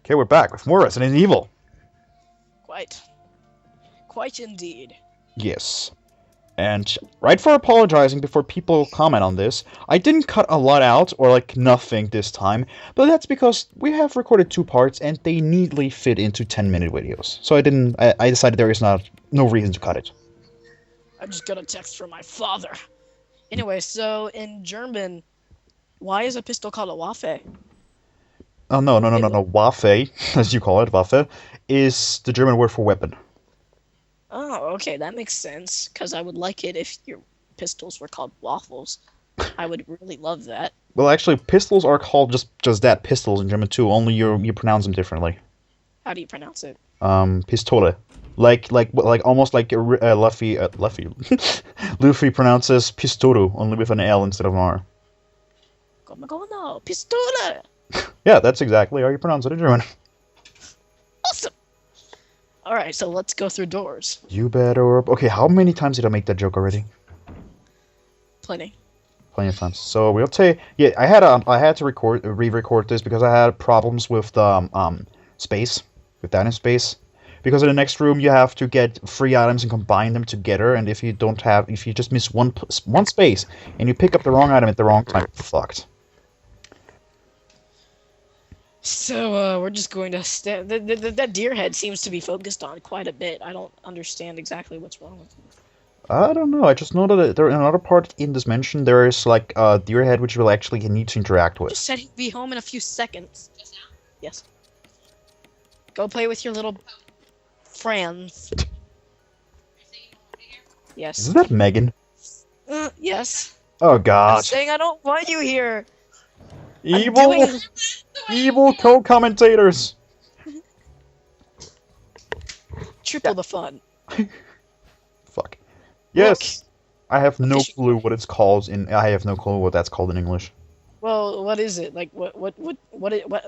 Okay, we're back with more Resident Evil. Quite. Quite indeed. Yes. And right for apologizing before people comment on this, I didn't cut a lot out, or like nothing this time, but that's because we have recorded 2 parts and they neatly fit into 10-minute videos. So I decided there is no reason to cut it. I just got a text from my father. Anyway, so in German, why is a pistol called a Waffe? Oh, no. Waffe, as you call it, Waffe, is the German word for weapon. Oh, okay, that makes sense. Because I would like it if your pistols were called waffles. I would really love that. Well, actually, pistols are called just that, pistols in German too, only you pronounce them differently. How do you pronounce it? Pistole. Like almost like Luffy Luffy pronounces pistolo, only with an L instead of an R. Como no, pistole! Yeah, that's exactly how you pronounce it in German. Awesome! Alright, so let's go through doors. You better... Okay, how many times did I make that joke already? Plenty. Plenty of times. So we'll take... Yeah, I had to re-record this because I had problems with the space, with data space. Because in the next room you have to get 3 items and combine them together, and if you just miss one space and you pick up the wrong item at the wrong time, you're fucked. So, we're just going to that deer head seems to be focused on quite a bit. I don't understand exactly what's wrong with it. I don't know, I just know that there in another part in this mission there is like a deer head which you will actually need to interact with. Just said he'd be home in a few seconds. Just now? Yes. Go play with your little friends. Yes. Is that Megan? Yes. Oh I'm god. saying I don't want you here. Evil co-commentators. Triple the fun. Fuck. Yes. Look, I have no clue what it's called I have no clue what that's called in English. well, what is it? Like, what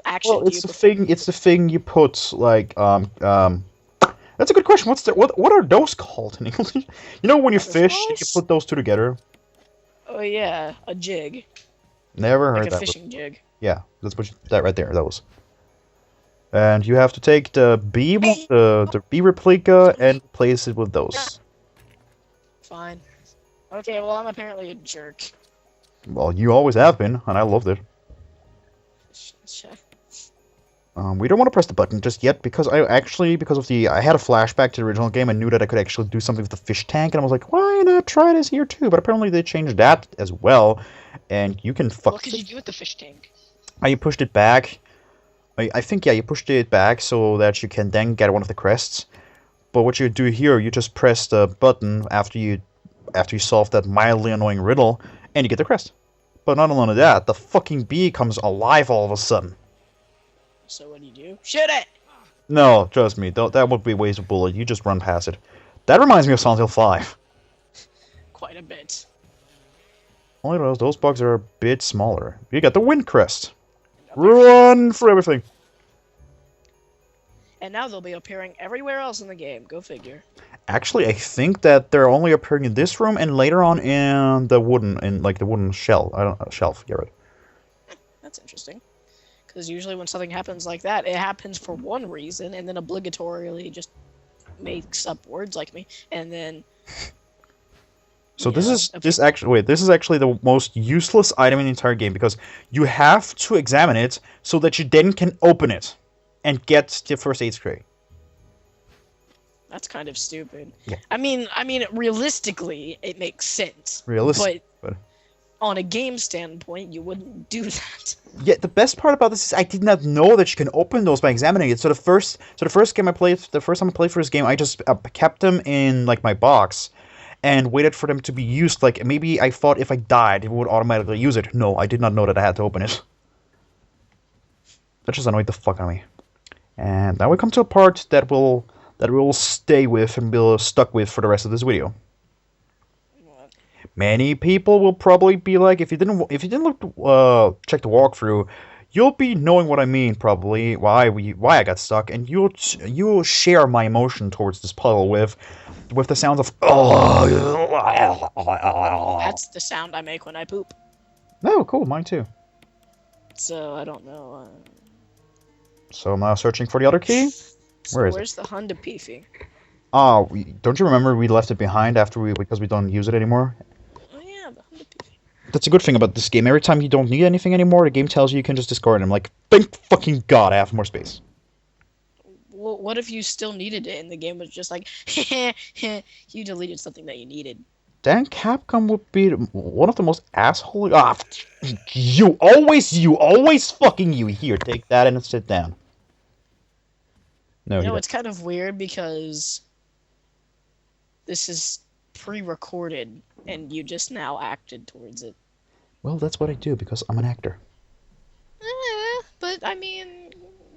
action Well, do it's you the prefer? thing. It's the thing you put like That's a good question. What are those called in English? You know when you fish, you Waterfalls? put those two together. Oh yeah, a jig. Never heard Like a that. fishing jig. Yeah, that's what that right there. Those. And you have to take the the bee replica and place it with those. Fine. Okay, well, I'm apparently a jerk. Well, you always have been, and I loved it. We don't want to press the button just yet because I had a flashback to the original game and knew that I could actually do something with the fish tank, and I was like, why not try this here too? But apparently they changed that as well, and you can fuck. What could you do with the fish tank? You pushed it back. I think, yeah, you pushed it back so that you can then get one of the crests. But what you do here, you just press the button after you solve that mildly annoying riddle, and you get the crest. But not only that, the fucking bee comes alive all of a sudden. So what do? Shoot it! No, trust me, that would be a waste of bullet. You just run past it. That reminds me of Silent Hill 5. Quite a bit. Only those bugs are a bit smaller. You got the wind crest. Run for everything. And now they'll be appearing everywhere else in the game. Go figure. Actually, I think that they're only appearing in this room and later on in the wooden shelf. Yeah, right. That's interesting. Because usually when something happens like that, it happens for one reason, and then obligatorily just makes up words like me, and then. So this is actually the most useless item in the entire game because you have to examine it so that you then can open it and get the first aid spray. That's kind of stupid. Yeah. I mean, realistically, it makes sense. Realistic, but on a game standpoint, you wouldn't do that. Yeah, the best part about this is I did not know that you can open those by examining it. So the first time I played for this game, I just kept them in like my box and waited for them to be used. Like maybe I thought if I died, it would automatically use it. No, I did not know that I had to open it. That just annoyed the fuck out of me. And now we come to a part that we will stay with and be stuck with for the rest of this video. What? Many people will probably be like, if you didn't check the walkthrough, you'll be knowing what I mean probably, why I got stuck, and you'll share my emotion towards this puzzle with the sounds of That's the sound I make when I poop. No, cool, mine too. So I don't know. So I'm now searching for the other key. So Where is where's the Honda Peefy? Oh, don't you remember we left it behind because we don't use it anymore? Oh yeah, the Honda Peefy. That's a good thing about this game. Every time you don't need anything anymore, the game tells you can just discard it. I'm like, thank fucking god, I have more space. Well, what if you still needed it and the game was just like, you deleted something that you needed? Then Capcom would be one of the most asshole. Ah, you always fucking you. Here, take that and sit down. No, It's kind of weird because this is pre-recorded and you just now acted towards it. Well, that's what I do because I'm an actor. But I mean,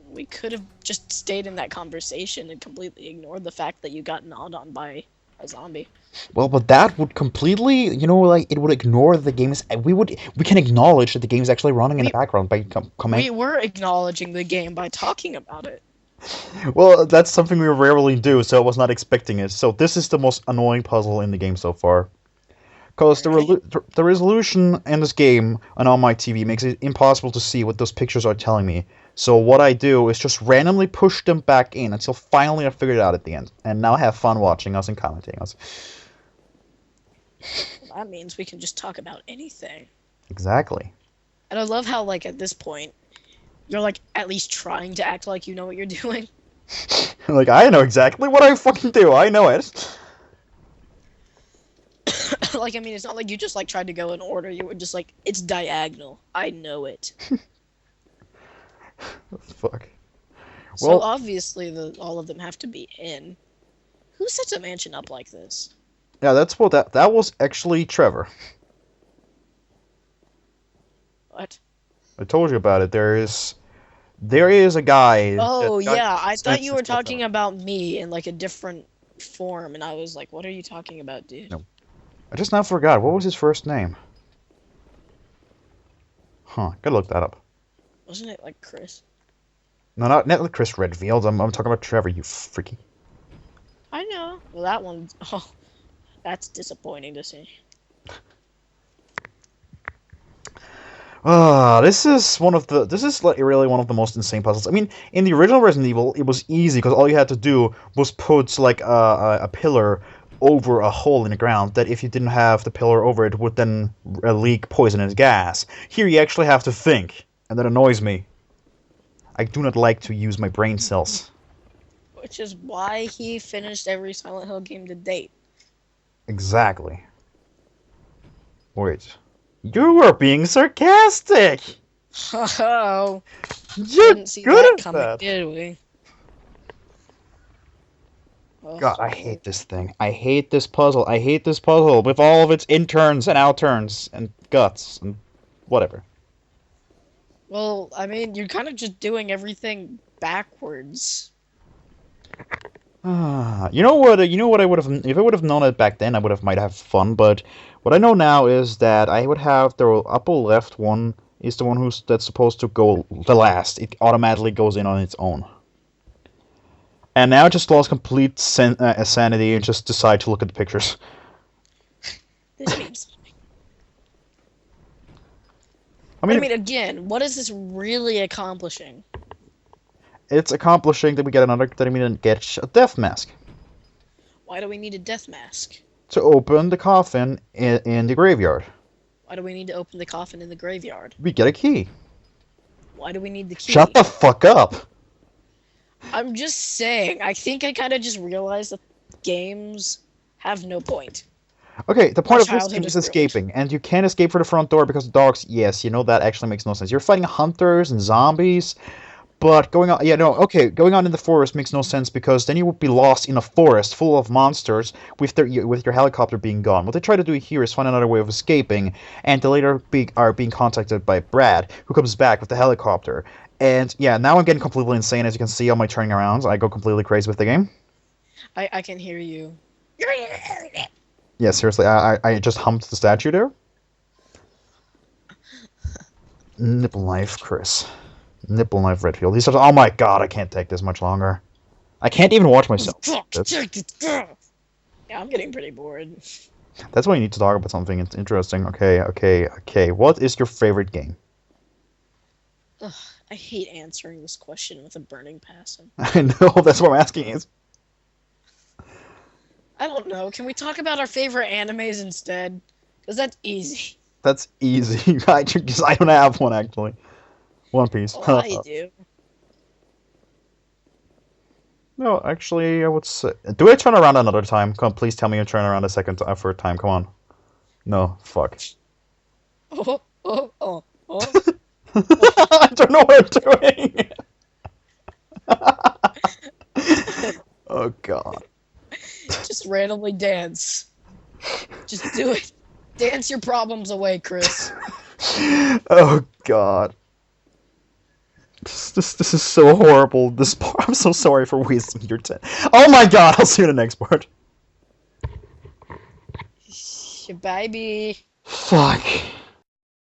we could have just stayed in that conversation and completely ignored the fact that you got gnawed on by a zombie. Well, but that would completely, it would ignore the game's. We can acknowledge that the game is actually running in the background by commenting. We were acknowledging the game by talking about it. Well, that's something we rarely do, so I was not expecting it. So this is the most annoying puzzle in the game so far. Because the resolution in this game and on my TV makes it impossible to see what those pictures are telling me. So what I do is just randomly push them back in until finally I figure it out at the end. And now I have fun watching us and commentating us. That means we can just talk about anything. Exactly. And I love how, like, at this point, you're, like, at least trying to act like you know what you're doing. Like, I know exactly what I fucking do. I know it. Like, I mean, it's not like you just, like, tried to go in order. You were just like, it's diagonal. I know it. Fuck. So, Well, obviously, all of them have to be in. Who sets a mansion up like this? yeah, that was actually Trevor. What? I told you about it. There is a guy. Oh, that yeah, I thought you were sets stuff talking up. about me in, like, a different form, and I was like, what are you talking about, dude? No. I just now forgot. What was his first name? Huh, gotta look that up. Wasn't it, like, Chris? No, not Chris Redfield. I'm talking about Trevor, you freaky. I know. Well, that one... Oh, that's disappointing to see. This is like really one of the most insane puzzles. I mean, in the original Resident Evil, it was easy because all you had to do was put like a pillar over a hole in the ground that if you didn't have the pillar over it would then leak poisonous gas. Here you actually have to think, and that annoys me. I do not like to use my brain cells. Which is why he finished every Silent Hill game to date. Exactly. Wait. You were being sarcastic! Oh, You're didn't see good that at coming, that! did we? Oh, God, I hate this thing. I hate this puzzle. I hate this puzzle with all of its in-turns and out-turns and guts and whatever. Well, I mean, you're kind of just doing everything backwards. You know what? I would have if I would have known it back then. I might have fun. But what I know now is that I would have the upper left one is the one that's supposed to go the last. It automatically goes in on its own. And now I just lost complete sanity and just decide to look at the pictures. This means something. I I mean, mean, again, what is this really accomplishing? it's accomplishing that we didn't get a death mask Why do we need a death mask? to open the coffin in the graveyard. Why do we need to open the coffin in the graveyard? We get a key. Why do we need the key? Shut the fuck up. I'm just saying, I think I kind of just realized that games have no point. Okay, the point of this childhood game is is escaping, and you can't escape for the front door because the dogs. Yes, that actually makes no sense. You're fighting hunters and zombies, but going on in the forest makes no sense because then you would be lost in a forest full of monsters with your helicopter being gone. What they try to do here is find another way of escaping, and they later are being contacted by Brad, who comes back with the helicopter. And yeah, now I'm getting completely insane, as you can see on my turning arounds. I go completely crazy with the game. I can hear you. Yeah, seriously, I just humped the statue there. Nipple knife, Chris. Nipple knife, Redfield. He says, "Oh my god, I can't take this much longer. I can't even watch myself." Yeah, I'm getting pretty bored. That's why you need to talk about something interesting. Okay. What is your favorite game? I hate answering this question with a burning passion. I know, that's what I'm asking is. I don't know. Can we talk about our favorite animes instead? Because that's easy. That's easy. I don't have one, actually. One Piece. Oh, I do. No, actually, I would say... Do I turn around another time? Come on, please tell me you turn around a third time. Come on. No, fuck. Oh. I don't know what I'm doing! Oh, God. Just randomly dance. Just do it. Dance your problems away, Chris. Oh, God. This is so horrible. This part, I'm so sorry for wasting your time. Oh my God! I'll see you in the next part. Baby. Fuck.